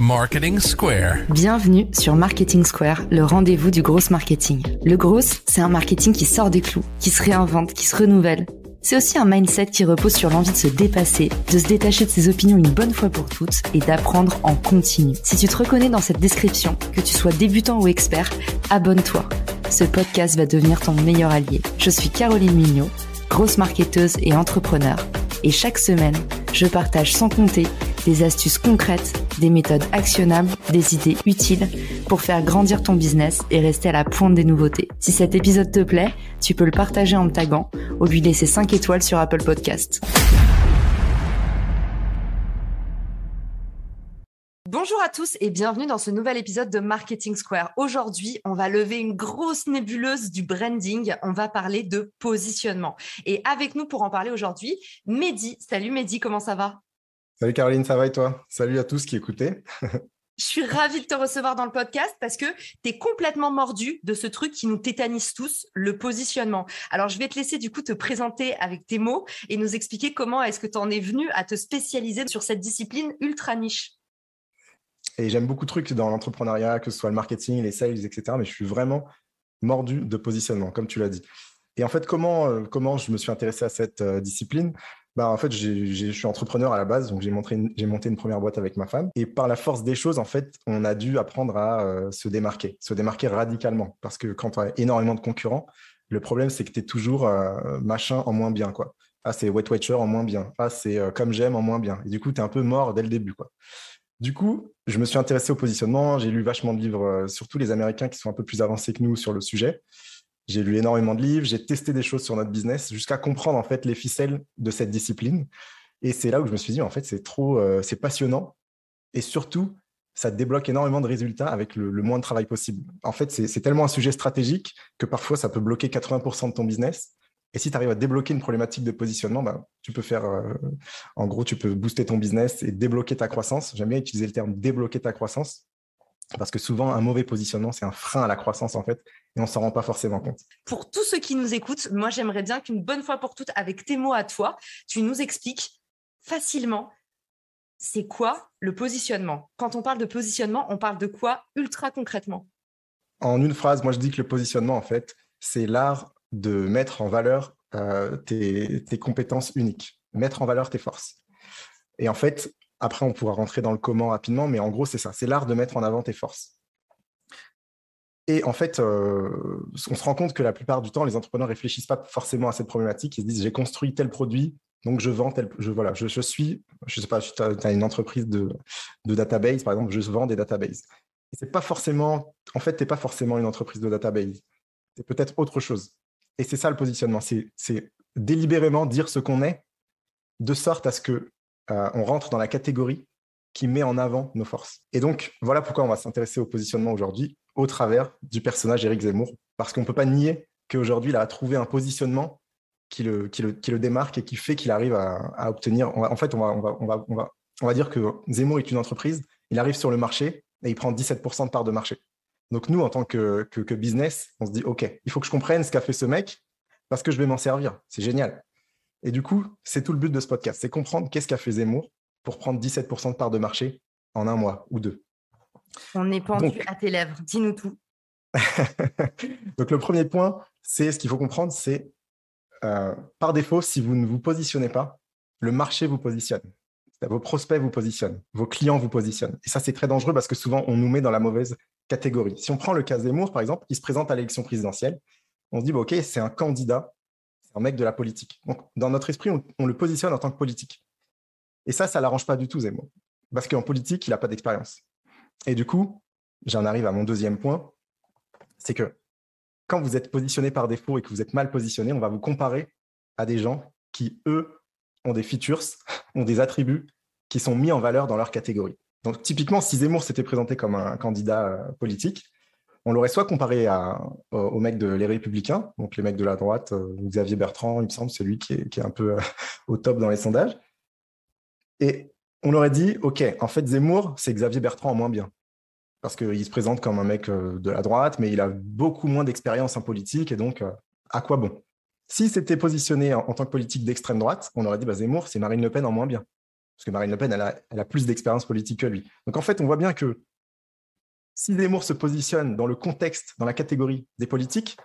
Marketing Square. Bienvenue sur Marketing Square, le rendez-vous du gros marketing. Le gros, c'est un marketing qui sort des clous, qui se réinvente, qui se renouvelle. C'est aussi un mindset qui repose sur l'envie de se dépasser, de se détacher de ses opinions une bonne fois pour toutes et d'apprendre en continu. Si tu te reconnais dans cette description, que tu sois débutant ou expert, abonne-toi. Ce podcast va devenir ton meilleur allié. Je suis Caroline Mignot, grosse marketeuse et entrepreneur. Et chaque semaine, je partage sans compter des astuces concrètes, des méthodes actionnables, des idées utiles pour faire grandir ton business et rester à la pointe des nouveautés. Si cet épisode te plaît, tu peux le partager en me taguant ou lui laisser 5 étoiles sur Apple Podcasts. Bonjour à tous et bienvenue dans ce nouvel épisode de Marketing Square. Aujourd'hui, on va lever une grosse nébuleuse du branding. On va parler de positionnement. Et avec nous pour en parler aujourd'hui, Mehdi. Salut Mehdi, comment ça va ? Salut Caroline, ça va et toi ? Salut à tous qui écoutaient. Je suis ravie de te recevoir dans le podcast parce que tu es complètement mordu de ce truc qui nous tétanise tous, le positionnement. Alors, je vais te laisser du coup te présenter avec tes mots et nous expliquer comment est-ce que tu en es venu à te spécialiser sur cette discipline ultra niche. Et j'aime beaucoup de trucs dans l'entrepreneuriat, que ce soit le marketing, les sales, etc. Mais je suis vraiment mordu de positionnement, comme tu l'as dit. Et en fait, comment je me suis intéressé à cette discipline ? En fait, je suis entrepreneur à la base, donc j'ai monté une première boîte avec ma femme. Et par la force des choses, en fait, on a dû apprendre à se démarquer radicalement. Parce que quand tu as énormément de concurrents, le problème, c'est que tu es toujours machin en moins bien, quoi. Ah, c'est Weight Watcher en moins bien. Ah, c'est Comme J'aime en moins bien. Et du coup, tu es un peu mort dès le début, quoi. Du coup, je me suis intéressé au positionnement. J'ai lu vachement de livres, surtout les Américains qui sont un peu plus avancés que nous sur le sujet. J'ai lu énormément de livres, j'ai testé des choses sur notre business jusqu'à comprendre en fait les ficelles de cette discipline. Et c'est là où je me suis dit, en fait, c'est passionnant et surtout, ça te débloque énormément de résultats avec le moins de travail possible. En fait, c'est tellement un sujet stratégique que parfois, ça peut bloquer 80% de ton business. Et si tu arrives à débloquer une problématique de positionnement, tu peux faire, en gros, tu peux booster ton business et débloquer ta croissance. J'aime bien utiliser le terme débloquer ta croissance. Parce que souvent, un mauvais positionnement, c'est un frein à la croissance, en fait, et on ne s'en rend pas forcément compte. Pour tous ceux qui nous écoutent, moi, j'aimerais bien qu'une bonne fois pour toutes, avec tes mots à toi, tu nous expliques facilement c'est quoi le positionnement. Quand on parle de positionnement, on parle de quoi ultra concrètement ? En une phrase, moi, je dis que le positionnement, en fait, c'est l'art de mettre en valeur tes compétences uniques, mettre en valeur tes forces. Et en fait, après, on pourra rentrer dans le comment rapidement, mais en gros, c'est ça. C'est l'art de mettre en avant tes forces. Et en fait, on se rend compte que la plupart du temps, les entrepreneurs ne réfléchissent pas forcément à cette problématique. Ils se disent, j'ai construit tel produit, donc je vends tel... Je sais pas, tu as une entreprise de database, par exemple, je vends des databases. Et c'est pas forcément... En fait, tu n'es pas forcément une entreprise de database. C'est peut-être autre chose. Et c'est ça le positionnement. C'est délibérément dire ce qu'on est, de sorte à ce que on rentre dans la catégorie qui met en avant nos forces. Et donc, voilà pourquoi on va s'intéresser au positionnement aujourd'hui au travers du personnage Éric Zemmour, parce qu'on ne peut pas nier qu'aujourd'hui, il a trouvé un positionnement qui le démarque et qui fait qu'il arrive à obtenir... En fait, on va dire que Zemmour est une entreprise, il arrive sur le marché et il prend 17% de part de marché. Donc nous, en tant que business, on se dit, OK, il faut que je comprenne ce qu'a fait ce mec parce que je vais m'en servir. C'est génial. Et du coup, c'est tout le but de ce podcast, c'est comprendre qu'est-ce qu'a fait Zemmour pour prendre 17% de part de marché en un mois ou deux. On est pendu à tes lèvres, dis-nous tout. Donc le premier point, c'est ce qu'il faut comprendre, c'est par défaut, si vous ne vous positionnez pas, le marché vous positionne. Vos prospects vous positionnent, vos clients vous positionnent. Et ça, c'est très dangereux parce que souvent, on nous met dans la mauvaise catégorie. Si on prend le cas Zemmour, par exemple, il se présente à l'élection présidentielle, on se dit, OK, c'est un candidat, un mec de la politique. Donc, dans notre esprit, on le positionne en tant que politique. Et ça ne l'arrange pas du tout, Zemmour. Parce qu'en politique, il n'a pas d'expérience. Et du coup, j'en arrive à mon deuxième point, c'est que quand vous êtes positionné par défaut et que vous êtes mal positionné, on va vous comparer à des gens qui, eux, ont des features, ont des attributs qui sont mis en valeur dans leur catégorie. Donc, typiquement, si Zemmour s'était présenté comme un candidat politique, on l'aurait soit comparé aux mecs de Les Républicains, donc les mecs de la droite, Xavier Bertrand, il me semble, c'est lui qui est un peu au top dans les sondages. Et on aurait dit, OK, en fait, Zemmour, c'est Xavier Bertrand en moins bien. Parce qu'il se présente comme un mec de la droite, mais il a beaucoup moins d'expérience en politique, et donc, à quoi bon ? S'il s'était positionné en tant que politique d'extrême droite, on aurait dit, Zemmour, c'est Marine Le Pen en moins bien. Parce que Marine Le Pen, elle a plus d'expérience politique que lui. Donc en fait, on voit bien que si Zemmour se positionne dans le contexte, dans la catégorie des politiques,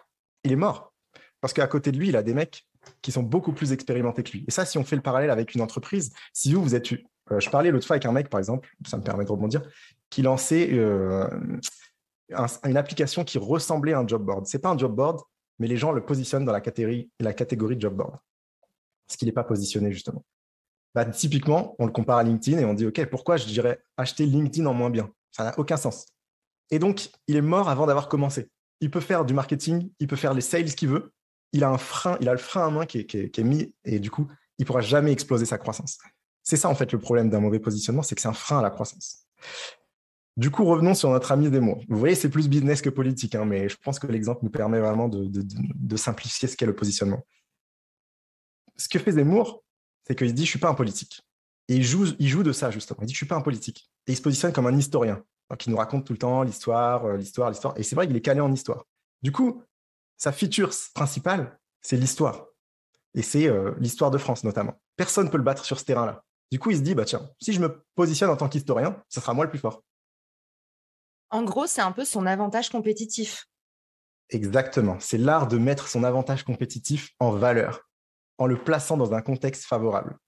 il est mort. Parce qu'à côté de lui, il a des mecs qui sont beaucoup plus expérimentés que lui. Et ça, si on fait le parallèle avec une entreprise, si vous êtes... je parlais l'autre fois avec un mec, par exemple, ça me permet de rebondir, qui lançait une application qui ressemblait à un job board. Ce n'est pas un job board, mais les gens le positionnent dans la catégorie job board. Parce qu'il n'est pas positionné, justement. Bah, typiquement, on le compare à LinkedIn et on dit, OK, pourquoi je dirais acheter LinkedIn en moins bien? Ça n'a aucun sens. Et donc, il est mort avant d'avoir commencé. Il peut faire du marketing, il peut faire les sales qu'il veut. Il a le frein à main qui est mis et du coup, il ne pourra jamais exploser sa croissance. C'est ça, en fait, le problème d'un mauvais positionnement, c'est que c'est un frein à la croissance. Du coup, revenons sur notre ami Zemmour. Vous voyez, c'est plus business que politique, hein, mais je pense que l'exemple nous permet vraiment de simplifier ce qu'est le positionnement. Ce que fait Zemmour, c'est qu'il se dit « je ne suis pas un politique ». Et il joue de ça, justement. Il dit « je ne suis pas un politique ». Et il se positionne comme un historien. Donc, il nous raconte tout le temps l'histoire. Et c'est vrai qu'il est calé en histoire. Du coup, sa feature principale, c'est l'histoire. Et c'est l'histoire de France, notamment. Personne ne peut le battre sur ce terrain-là. Du coup, il se dit, bah tiens, si je me positionne en tant qu'historien, ce sera moi le plus fort. En gros, c'est un peu son avantage compétitif. Exactement. C'est l'art de mettre son avantage compétitif en valeur, en le plaçant dans un contexte favorable.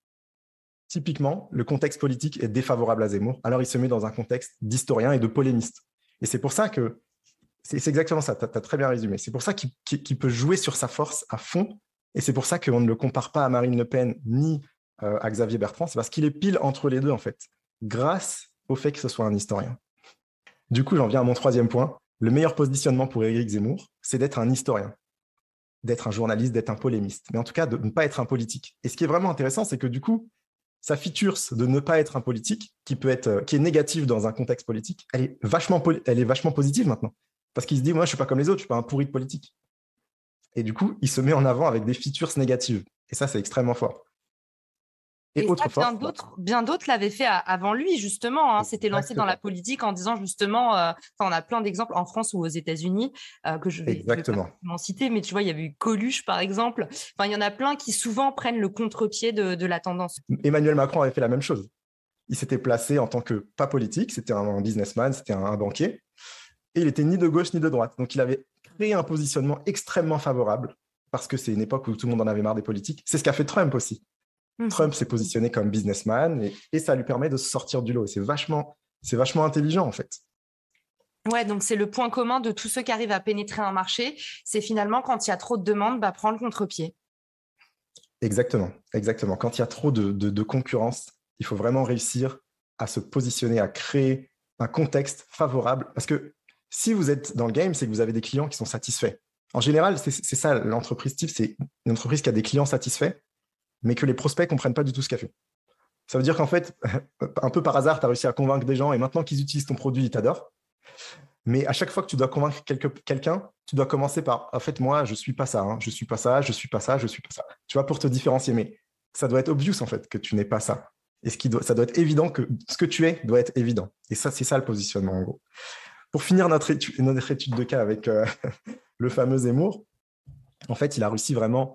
Typiquement, le contexte politique est défavorable à Zemmour, alors il se met dans un contexte d'historien et de polémiste. Et c'est pour ça que, c'est exactement ça, tu as très bien résumé, c'est pour ça qu'il peut jouer sur sa force à fond, et c'est pour ça qu'on ne le compare pas à Marine Le Pen ni à Xavier Bertrand, c'est parce qu'il est pile entre les deux, en fait, grâce au fait que ce soit un historien. Du coup, j'en viens à mon troisième point. Le meilleur positionnement pour Éric Zemmour, c'est d'être un historien, d'être un journaliste, d'être un polémiste, mais en tout cas, de ne pas être un politique. Et ce qui est vraiment intéressant, c'est que du coup, sa feature de ne pas être un politique, qui est négative dans un contexte politique, elle est vachement positive maintenant. Parce qu'il se dit, moi, je ne suis pas comme les autres, je ne suis pas un pourri de politique. Et du coup, il se met en avant avec des features négatives. Et ça, c'est extrêmement fort. Et ça, bien d'autres l'avaient fait avant lui, justement. Hein. C'était lancé dans la politique en disant, justement, on a plein d'exemples en France ou aux États-Unis que je vais m'en citer, mais tu vois, il y avait eu Coluche, par exemple. Enfin, il y en a plein qui souvent prennent le contre-pied de la tendance. Emmanuel Macron avait fait la même chose. Il s'était placé en tant que pas politique, c'était un businessman, c'était un banquier, et il était ni de gauche ni de droite. Donc, il avait créé un positionnement extrêmement favorable, parce que c'est une époque où tout le monde en avait marre des politiques. C'est ce qu'a fait Trump aussi. Trump s'est positionné comme businessman et ça lui permet de se sortir du lot. C'est vachement intelligent, en fait. Ouais, donc c'est le point commun de tous ceux qui arrivent à pénétrer un marché. C'est finalement, quand il y a trop de demandes, prendre le contre-pied. Exactement. Quand il y a trop de concurrence, il faut vraiment réussir à se positionner, à créer un contexte favorable. Parce que si vous êtes dans le game, c'est que vous avez des clients qui sont satisfaits. En général, c'est ça, l'entreprise type, c'est une entreprise qui a des clients satisfaits, mais que les prospects ne comprennent pas du tout ce qu'elle fait. Ça veut dire qu'en fait, un peu par hasard, tu as réussi à convaincre des gens et maintenant qu'ils utilisent ton produit, ils t'adorent. Mais à chaque fois que tu dois convaincre quelqu'un, tu dois commencer par « en fait, moi, je ne suis pas ça, hein. Je ne suis pas ça, je ne suis pas ça, je ne suis pas ça ». Tu vois, pour te différencier. Mais ça doit être obvious, en fait, que tu n'es pas ça. Et ça doit être évident que ce que tu es doit être évident. Et ça, c'est ça le positionnement, en gros. Pour finir notre étude de cas avec le fameux Zemmour, en fait, il a réussi vraiment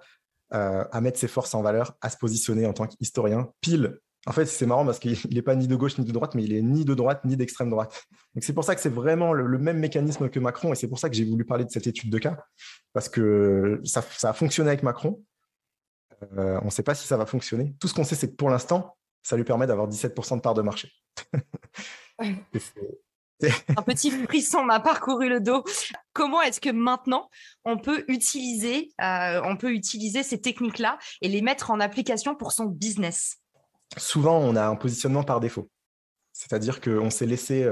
à mettre ses forces en valeur, à se positionner en tant qu'historien, pile. En fait, c'est marrant parce qu'il n'est pas ni de gauche ni de droite, mais il est ni de droite ni d'extrême droite. Donc, c'est pour ça que c'est vraiment le même mécanisme que Macron, et c'est pour ça que j'ai voulu parler de cette étude de cas, parce que ça a fonctionné avec Macron. On ne sait pas si ça va fonctionner. Tout ce qu'on sait, c'est que pour l'instant, ça lui permet d'avoir 17% de part de marché. Un petit frisson m'a parcouru le dos. Comment est-ce que maintenant, on peut utiliser ces techniques-là et les mettre en application pour son business? Souvent, on a un positionnement par défaut. C'est-à-dire qu'on s'est laissé,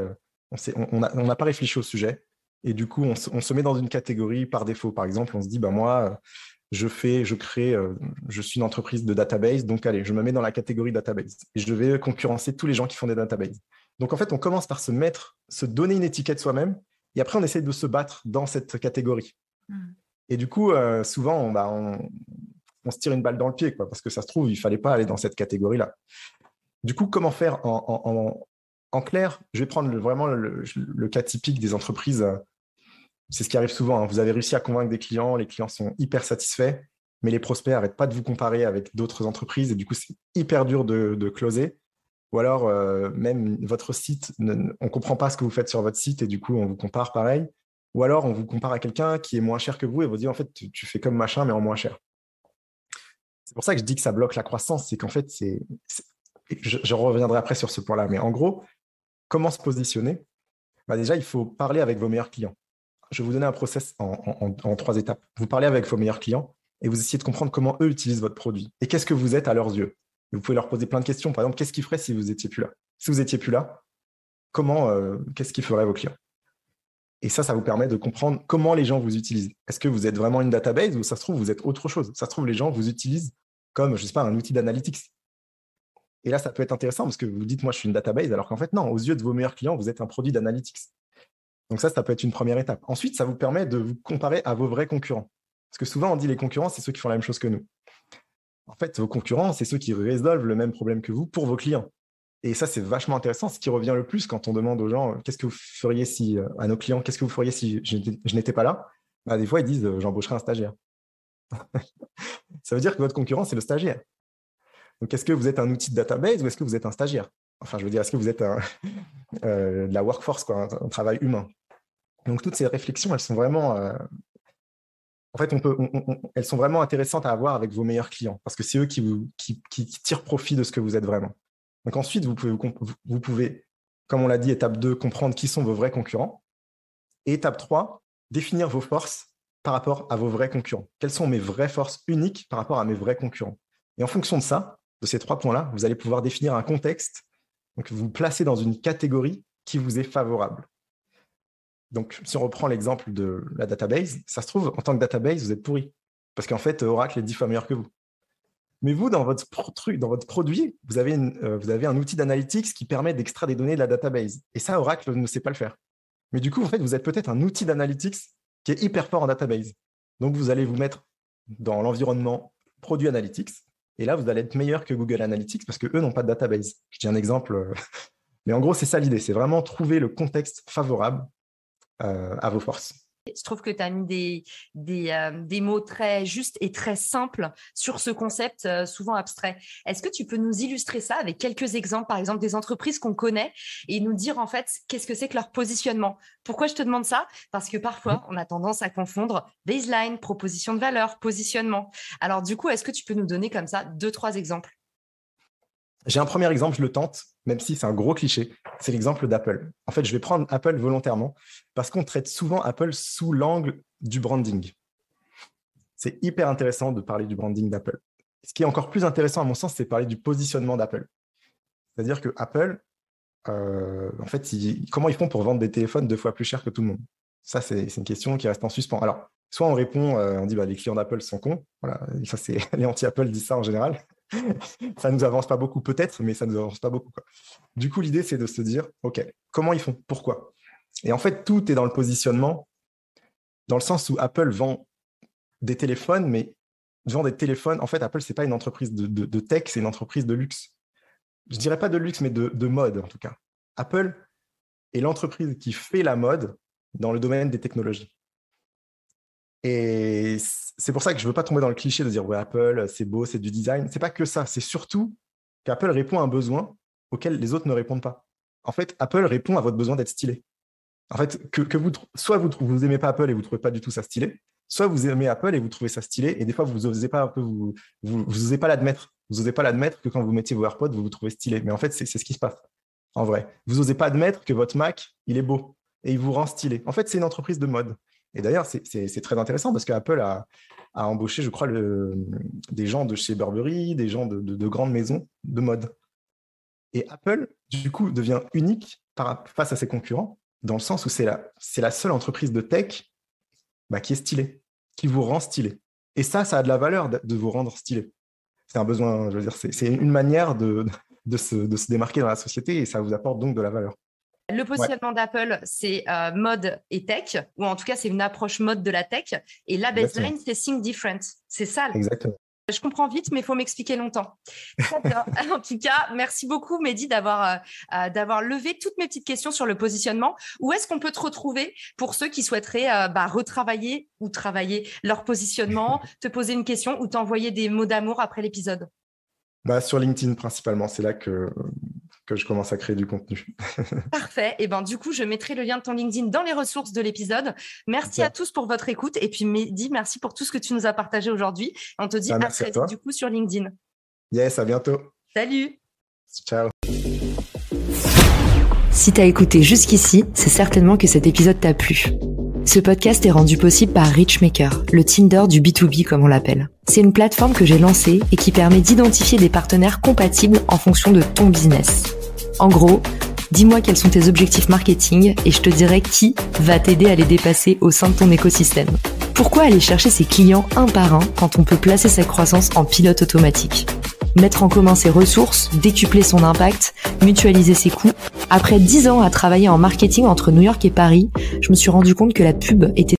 on n'a pas réfléchi au sujet. Et du coup, on se met dans une catégorie par défaut. Par exemple, on se dit, moi, je suis une entreprise de database, donc allez, je me mets dans la catégorie database. Et je vais concurrencer tous les gens qui font des databases. Donc, en fait, on commence par se donner une étiquette soi-même, et après, on essaie de se battre dans cette catégorie. Et du coup, souvent, on se tire une balle dans le pied, quoi, parce que ça se trouve, il ne fallait pas aller dans cette catégorie-là. Du coup, comment faire en clair? Je vais prendre vraiment le cas typique des entreprises. C'est ce qui arrive souvent. Hein. Vous avez réussi à convaincre des clients, les clients sont hyper satisfaits, mais les prospects n'arrêtent pas de vous comparer avec d'autres entreprises, et du coup, c'est hyper dur de closer. Ou alors, même votre site, on ne comprend pas ce que vous faites sur votre site et du coup, on vous compare pareil. Ou alors, on vous compare à quelqu'un qui est moins cher que vous et vous dit, en fait, tu fais comme machin, mais en moins cher. C'est pour ça que je dis que ça bloque la croissance. C'est qu'en fait, je reviendrai après sur ce point-là. Mais en gros, comment se positionner? Déjà, il faut parler avec vos meilleurs clients. Je vais vous donner un process en 3 étapes. Vous parlez avec vos meilleurs clients et vous essayez de comprendre comment eux utilisent votre produit et qu'est-ce que vous êtes à leurs yeux. Vous pouvez leur poser plein de questions. Par exemple, qu'est-ce qu'ils feraient si vous n'étiez plus là? Si vous n'étiez plus là, qu'est-ce qu'ils feraient vos clients? Et ça vous permet de comprendre comment les gens vous utilisent. Est-ce que vous êtes vraiment une database ou ça se trouve, vous êtes autre chose? Ça se trouve, les gens vous utilisent comme, je ne sais pas, un outil d'analytics. Et là, ça peut être intéressant parce que vous dites, moi, je suis une database, alors qu'en fait, non, aux yeux de vos meilleurs clients, vous êtes un produit d'analytics. Donc ça peut être une première étape. Ensuite, ça vous permet de vous comparer à vos vrais concurrents. Parce que souvent, on dit les concurrents, c'est ceux qui font la même chose que nous. En fait, vos concurrents, c'est ceux qui résolvent le même problème que vous pour vos clients. Et ça, c'est vachement intéressant. Ce qui revient le plus quand on demande aux gens, qu'est-ce que vous feriez si, à nos clients, qu'est-ce que vous feriez si je n'étais pas là? Des fois, ils disent, j'embaucherai un stagiaire. Ça veut dire que votre concurrent, c'est le stagiaire. Donc, est-ce que vous êtes un outil de database ou est-ce que vous êtes un stagiaire? Enfin, je veux dire, est-ce que vous êtes de la workforce, quoi, un travail humain? Donc, toutes ces réflexions, elles sont vraiment, en fait, elles sont vraiment intéressantes à avoir avec vos meilleurs clients parce que c'est eux qui tirent profit de ce que vous êtes vraiment. Donc, ensuite, vous pouvez, comme on l'a dit, étape 2, comprendre qui sont vos vrais concurrents. Et étape 3, définir vos forces par rapport à vos vrais concurrents. Quelles sont mes vraies forces uniques par rapport à mes vrais concurrents? Et en fonction de ça, de ces 3 points-là, vous allez pouvoir définir un contexte, donc vous placez dans une catégorie qui vous est favorable. Donc, si on reprend l'exemple de la database, ça se trouve, en tant que database, vous êtes pourri. Parce qu'en fait, Oracle est 10 fois meilleur que vous. Mais vous, dans votre produit, vous avez un outil d'analytics qui permet d'extraire des données de la database. Et ça, Oracle ne sait pas le faire. Mais du coup, en fait, vous êtes peut-être un outil d'analytics qui est hyper fort en database. Donc, vous allez vous mettre dans l'environnement produit analytics. Et là, vous allez être meilleur que Google Analytics parce qu'eux n'ont pas de database. Je dis un exemple. Mais en gros, c'est ça l'idée. C'est vraiment trouver le contexte favorable à vos forces. Je trouve que tu as mis des mots très justes et très simples sur ce concept souvent abstrait. Est-ce que tu peux nous illustrer ça avec quelques exemples, par exemple des entreprises qu'on connaît et nous dire en fait qu'est-ce que c'est que leur positionnement? Pourquoi je te demande ça? Parce que parfois, on a tendance à confondre baseline, proposition de valeur, positionnement. Alors du coup, est-ce que tu peux nous donner comme ça 2-3 exemples? J'ai un premier exemple, je le tente, même si c'est un gros cliché. C'est l'exemple d'Apple. En fait, je vais prendre Apple volontairement parce qu'on traite souvent Apple sous l'angle du branding. C'est hyper intéressant de parler du branding d'Apple. Ce qui est encore plus intéressant, à mon sens, c'est de parler du positionnement d'Apple. C'est-à-dire que Apple, en fait, comment ils font pour vendre des téléphones 2 fois plus cher que tout le monde? Ça, c'est une question qui reste en suspens. Alors, soit on répond, on dit les clients d'Apple sont cons. Voilà, ça, les anti-Apple disent ça en général. Ça ne nous avance pas beaucoup, peut-être, mais ça ne nous avance pas beaucoup, quoi. Du coup, l'idée, c'est de se dire, OK, comment ils font? Pourquoi? Et en fait, tout est dans le positionnement, dans le sens où Apple vend des téléphones, mais vend des téléphones. En fait, Apple, ce n'est pas une entreprise de tech, c'est une entreprise de luxe. Je ne dirais pas de luxe, mais de mode, en tout cas. Apple est l'entreprise qui fait la mode dans le domaine des technologies. Et c'est pour ça que je ne veux pas tomber dans le cliché de dire ouais, Apple, c'est beau, c'est du design. Ce n'est pas que ça, c'est surtout qu'Apple répond à un besoin auquel les autres ne répondent pas. En fait, Apple répond à votre besoin d'être stylé. En fait, soit vous n'aimez pas Apple et vous ne trouvez pas du tout ça stylé, soit vous aimez Apple et vous trouvez ça stylé, et des fois, vous n'osez pas l'admettre. Vous n'osez pas l'admettre que quand vous mettiez vos AirPods, vous vous trouvez stylé. Mais en fait, c'est ce qui se passe, en vrai. Vous n'osez pas admettre que votre Mac, il est beau et il vous rend stylé. En fait, c'est une entreprise de mode. Et d'ailleurs, c'est très intéressant parce qu'Apple a embauché, je crois, des gens de chez Burberry, des gens de grandes maisons de mode. Et Apple, du coup, devient unique face à ses concurrents, dans le sens où c'est la seule entreprise de tech qui est stylée, qui vous rend stylé. Et ça a de la valeur de vous rendre stylé. C'est un besoin, je veux dire, c'est une manière de se démarquer dans la société et ça vous apporte donc de la valeur. Le positionnement d'Apple, c'est mode et tech, ou en tout cas, c'est une approche mode de la tech. Et la baseline, c'est think different. C'est ça. Exactement. Je comprends vite, mais il faut m'expliquer longtemps. Très bien. En tout cas, merci beaucoup, Mehdi, d'avoir levé toutes mes petites questions sur le positionnement. Où est-ce qu'on peut te retrouver pour ceux qui souhaiteraient retravailler ou travailler leur positionnement, te poser une question ou t'envoyer des mots d'amour après l'épisode? Sur LinkedIn, principalement. C'est là que que je commence à créer du contenu. Parfait. Et du coup, je mettrai le lien de ton LinkedIn dans les ressources de l'épisode. Merci à tous pour votre écoute. Et puis, Mehdi, merci pour tout ce que tu nous as partagé aujourd'hui. On te dit à très vite du coup sur LinkedIn. Yes, à bientôt. Salut. Ciao. Si t'as écouté jusqu'ici, c'est certainement que cet épisode t'a plu. Ce podcast est rendu possible par Richmaker, le Tinder du B2B comme on l'appelle. C'est une plateforme que j'ai lancée et qui permet d'identifier des partenaires compatibles en fonction de ton business. En gros, dis-moi quels sont tes objectifs marketing et je te dirai qui va t'aider à les dépasser au sein de ton écosystème. Pourquoi aller chercher ses clients un par un quand on peut placer sa croissance en pilote automatique ? Mettre en commun ses ressources, décupler son impact, mutualiser ses coûts. Après 10 ans à travailler en marketing entre New York et Paris, je me suis rendu compte que la pub était